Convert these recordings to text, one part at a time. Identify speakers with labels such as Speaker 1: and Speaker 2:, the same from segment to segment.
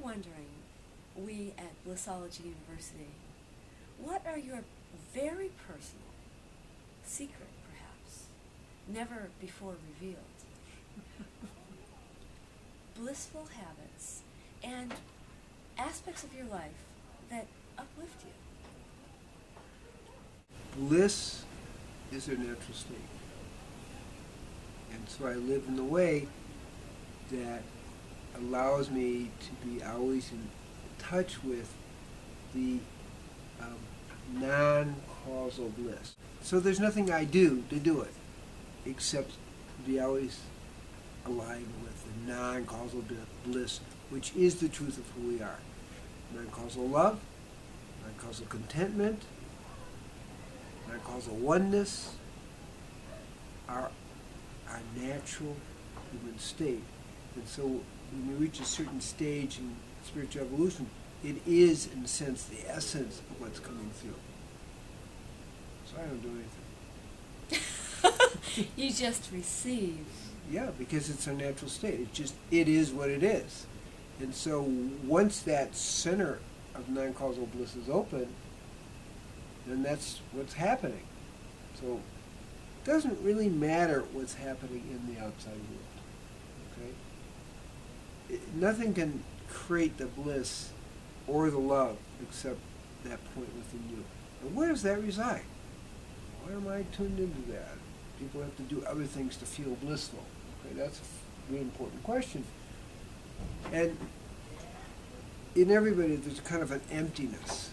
Speaker 1: wondering, we at Blissology University, what are your very personal, secret perhaps, never before revealed, blissful habits and aspects of your life that uplift you?
Speaker 2: Bliss is a natural state. And so I live in a way that allows me to be always in touch with the non-causal bliss. So there's nothing I do to do it, except be always aligned with the non-causal bliss, which is the truth of who we are. Non-causal love, non-causal contentment, non-causal oneness, our natural human state. And so when you reach a certain stage in spiritual evolution, it is, in a sense, the essence of what's coming through. So I don't do anything.
Speaker 1: You just receive.
Speaker 2: Yeah, because it's a natural state. It is what it is. And so once that center of non-causal bliss is open, then that's what's happening. So it doesn't really matter what's happening in the outside world. Okay? Nothing can create the bliss or the love except that point within you. And where does that reside? Why am I tuned into that? People have to do other things to feel blissful. Okay, that's a really important question. And in everybody, there's kind of an emptiness.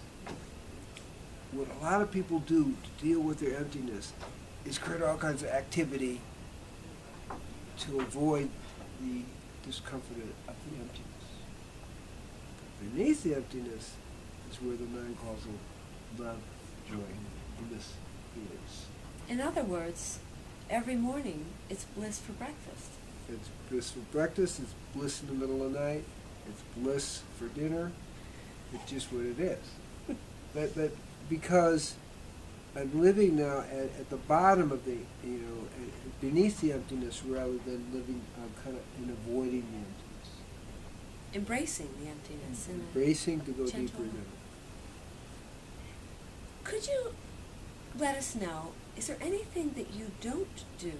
Speaker 2: What a lot of people do to deal with their emptiness is create all kinds of activity to avoid the discomfort of the emptiness. Beneath the emptiness is where the non-causal love, joy, and bliss is.
Speaker 1: In other words, every morning it's bliss for breakfast.
Speaker 2: It's bliss for breakfast, it's bliss in the middle of the night, it's bliss for dinner. It's just what it is. But because I'm living now at the bottom of the, beneath the emptiness rather than living kind of in avoiding the emptiness.
Speaker 1: Embracing the emptiness.
Speaker 2: Embracing to go deeper in it.
Speaker 1: Could you let us know, is there anything that you don't do,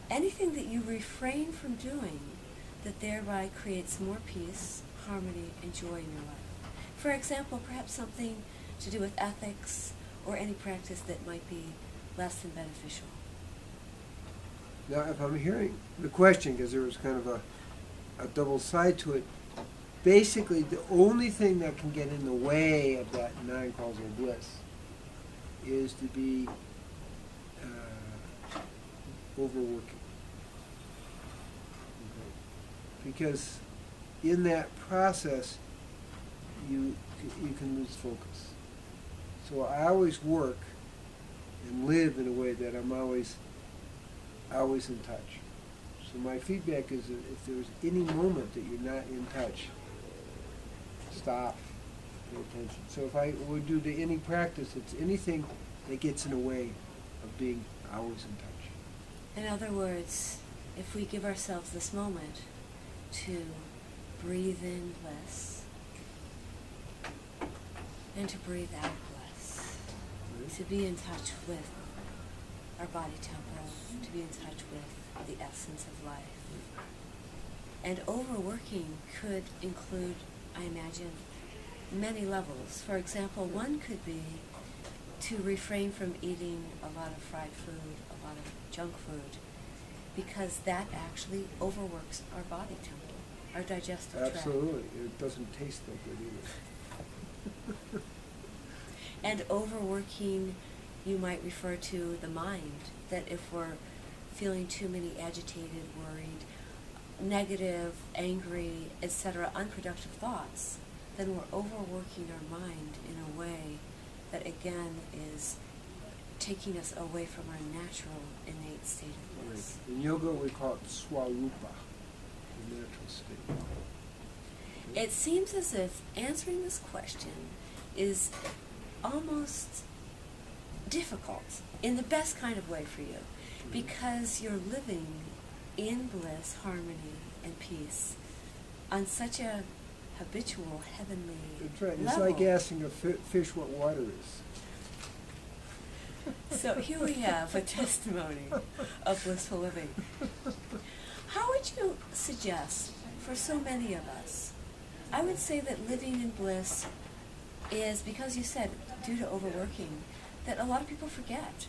Speaker 1: anything that you refrain from doing that thereby creates more peace, harmony, and joy in your life? For example, perhaps something to do with ethics or any practice that might be less than beneficial.
Speaker 2: Now, if I'm hearing the question, because there was kind of a double side to it, basically the only thing that can get in the way of that non-causal bliss is to be overworking. Okay? Because in that process, you can lose focus. So I always work and live in a way that I'm always in touch. So my feedback is that if there's any moment that you're not in touch, stop, pay attention. So if I would do to any practice, it's anything that gets in the way of being always in touch.
Speaker 1: In other words, if we give ourselves this moment to breathe in bliss and to breathe out bliss, to be in touch with our body temple, to be in touch with the essence of life. And overworking could include, I imagine, many levels. For example, one could be to refrain from eating a lot of fried food, a lot of junk food, because that actually overworks our body temple, our digestive tract.
Speaker 2: Absolutely. It doesn't taste that good either.
Speaker 1: And overworking, you might refer to the mind, that if we're feeling too many agitated, worried, negative, angry, etc., unproductive thoughts, then we're overworking our mind in a way that, again, is taking us away from our natural, innate state of bliss.
Speaker 2: Right. In yoga, we call it swarupa, the natural state.
Speaker 1: It seems as if answering this question is almost difficult in the best kind of way for you, because you're living in bliss, harmony, and peace on such a habitual heavenly
Speaker 2: That's right. It's
Speaker 1: level.
Speaker 2: like asking a fish what water is.
Speaker 1: So here we have a testimony of blissful living. How would you suggest, for so many of us, I would say that living in bliss is, because you said, due to overworking, that a lot of people forget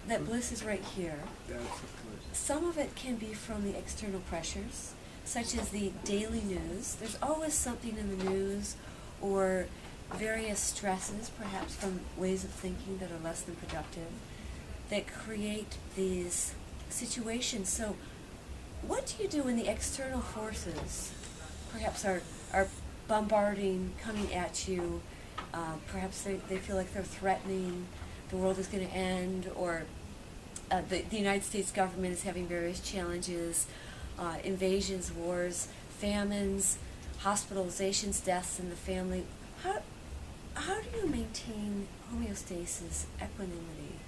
Speaker 1: that bliss is right here.
Speaker 2: That's the point.
Speaker 1: Some of it can be from the external pressures, such as the daily news. There's always something in the news, or various stresses, perhaps from ways of thinking that are less than productive, that create these situations. So what do you do when the external forces perhaps are bombarding, coming at you? Perhaps they feel like they're threatening, the world is going to end, or the United States government is having various challenges, invasions, wars, famines, hospitalizations, deaths in the family. How do you maintain homeostasis, equanimity,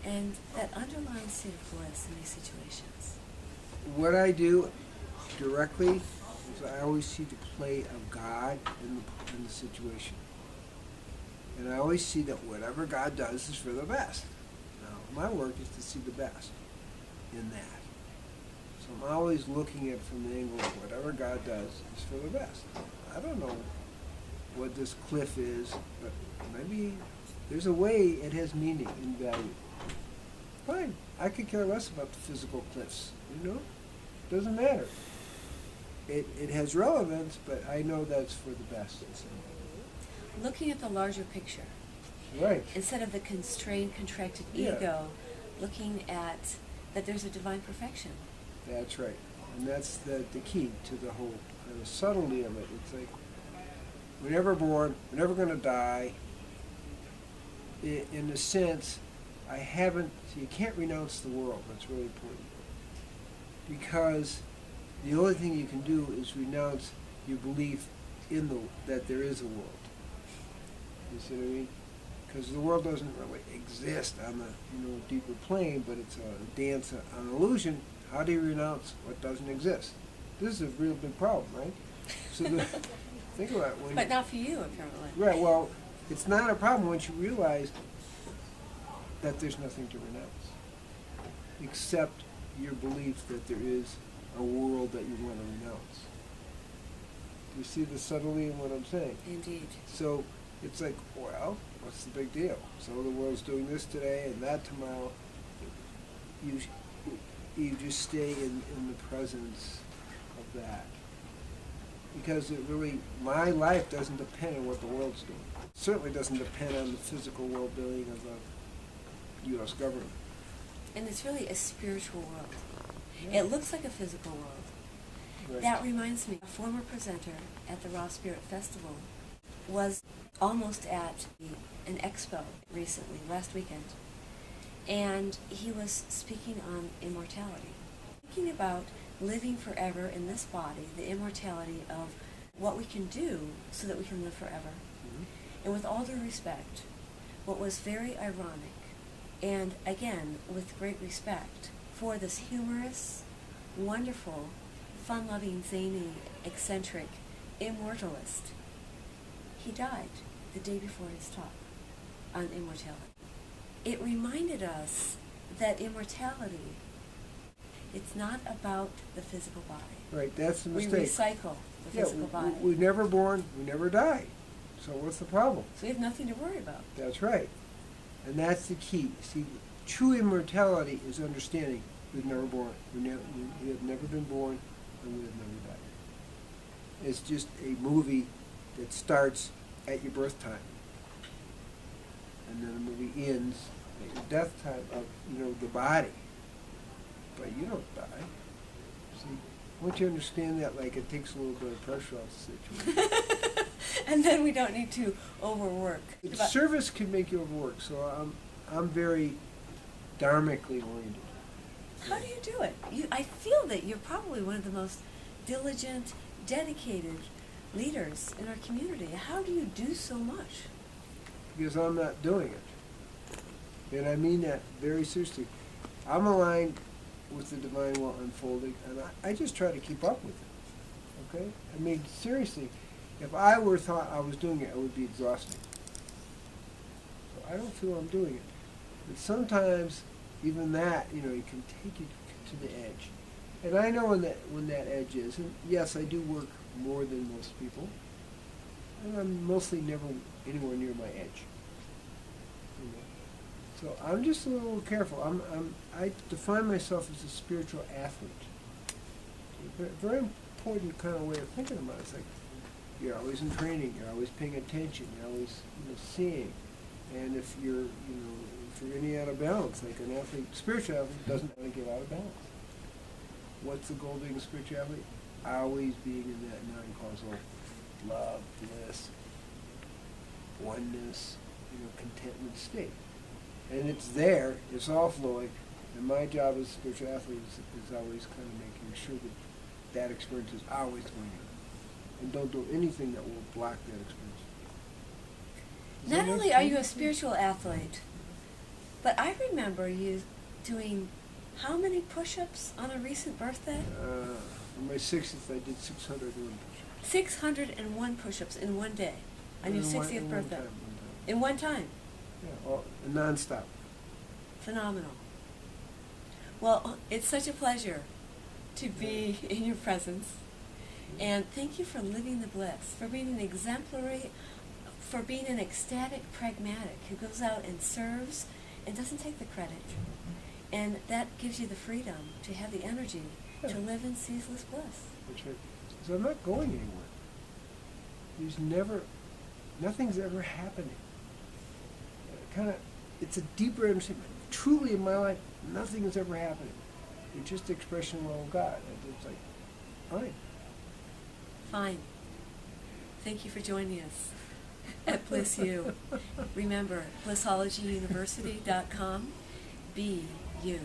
Speaker 1: and that underlying state of bliss in these situations?
Speaker 2: What I do directly is I always see the play of God in the situation. And I always see that whatever God does is for the best. Now, my work is to see the best in that. So I'm always looking at it from the angle of whatever God does is for the best. I don't know what this cliff is, but maybe there's a way it has meaning and value. Fine. I could care less about the physical cliffs, Doesn't matter. It has relevance, but I know that's for the best.
Speaker 1: Looking at the larger picture.
Speaker 2: Right.
Speaker 1: Instead of the constrained, contracted
Speaker 2: Yeah.
Speaker 1: ego, looking at that there's a divine perfection.
Speaker 2: That's right. And that's the key to the whole kind of subtlety of it. It's like, we're never born, we're never going to die. In a sense, you can't renounce the world. That's really important. Because the only thing you can do is renounce your belief that there is a world. You see what I mean? Because the world doesn't really exist on the deeper plane, but it's a dance on illusion. How do you renounce what doesn't exist? This is a real big problem, right? So think about it.
Speaker 1: But not for you, apparently.
Speaker 2: Right, well, it's not a problem once you realize that there's nothing to renounce, except your belief that there is a world that you want to renounce. Do you see the subtlety in what I'm saying?
Speaker 1: Indeed.
Speaker 2: So it's like, well, what's the big deal? So the world's doing this today and that tomorrow. You just stay in the presence of that. Because my life doesn't depend on what the world's doing. It certainly doesn't depend on the physical well-being of the U.S. government.
Speaker 1: And it's really a spiritual world.
Speaker 2: Yeah.
Speaker 1: It looks like a physical world.
Speaker 2: Right.
Speaker 1: That reminds me, a former presenter at the Raw Spirit Festival was almost at an expo recently, last weekend, and he was speaking on immortality, thinking about living forever in this body, the immortality of what we can do so that we can live forever.
Speaker 2: Mhm.
Speaker 1: And with all due respect, what was very ironic, and again, with great respect for this humorous, wonderful, fun-loving, zany, eccentric, immortalist, he died the day before his talk on immortality. It reminded us that immortality, it's not about the physical body.
Speaker 2: Right, that's the
Speaker 1: We
Speaker 2: mistake.
Speaker 1: recycle the physical body.
Speaker 2: We're never born, we never die. So what's the problem?
Speaker 1: So we have nothing to worry about.
Speaker 2: That's right. And that's the key. See, true immortality is understanding we've never born. We have never been born, and we have never died. It's just a movie that starts at your birth time. And then the movie ends at your death time of, the body. But you don't die. See, once you understand that, it takes a little bit of pressure off the situation.
Speaker 1: And then we don't need to overwork.
Speaker 2: Service can make you overwork, so I'm very dharmically oriented.
Speaker 1: How do you do it? I feel that you're probably one of the most diligent, dedicated leaders in our community. How do you do so much?
Speaker 2: Because I'm not doing it. And I mean that very seriously. I'm aligned with the divine will unfolding, and I just try to keep up with it. Okay? I mean, seriously, if I were thought I was doing it, it would be exhausting. So I don't feel I'm doing it. But sometimes, even that, you know, it can take you to the edge. And I know when that edge is. And yes, I do work more than most people. And I'm mostly never anywhere near my edge. You know? So I'm just a little careful. I define myself as a spiritual athlete. Very important kind of way of thinking about it. It's like you're always in training, you're always paying attention, you're always, you know, seeing. And if you're, you know, if you're any out of balance, like an athlete, spiritual athlete doesn't want to get out of balance. What's the goal of being a spiritual athlete? Always being in that non-causal love, bliss, oneness, you know, contentment state. And it's there, it's all flowing, and my job as a spiritual athlete is always kind of making sure that that experience is always going on. And don't do anything that will block that experience.
Speaker 1: Not only are you a spiritual athlete, but I remember you doing how many push-ups on a recent birthday?
Speaker 2: On my 60th, I did 601 push-ups.
Speaker 1: 601 push-ups in one day on your 60th birthday. In one time?
Speaker 2: Yeah, all, non-stop.
Speaker 1: Phenomenal. Well, it's such a pleasure to be in your presence. And thank you for living the bliss, for being an exemplary, for being an ecstatic pragmatic who goes out and serves and doesn't take the credit. And that gives you the freedom to have the energy to live in ceaseless bliss.
Speaker 2: That's right. So I'm not going anywhere. There's never, nothing's ever happening. It's a deeper understanding. Truly in my life, nothing is ever happening. It's just the expression of the will of God. It's like, fine.
Speaker 1: Fine. Thank you for joining us at Bliss U. Remember, blissologyuniversity.com. Be you.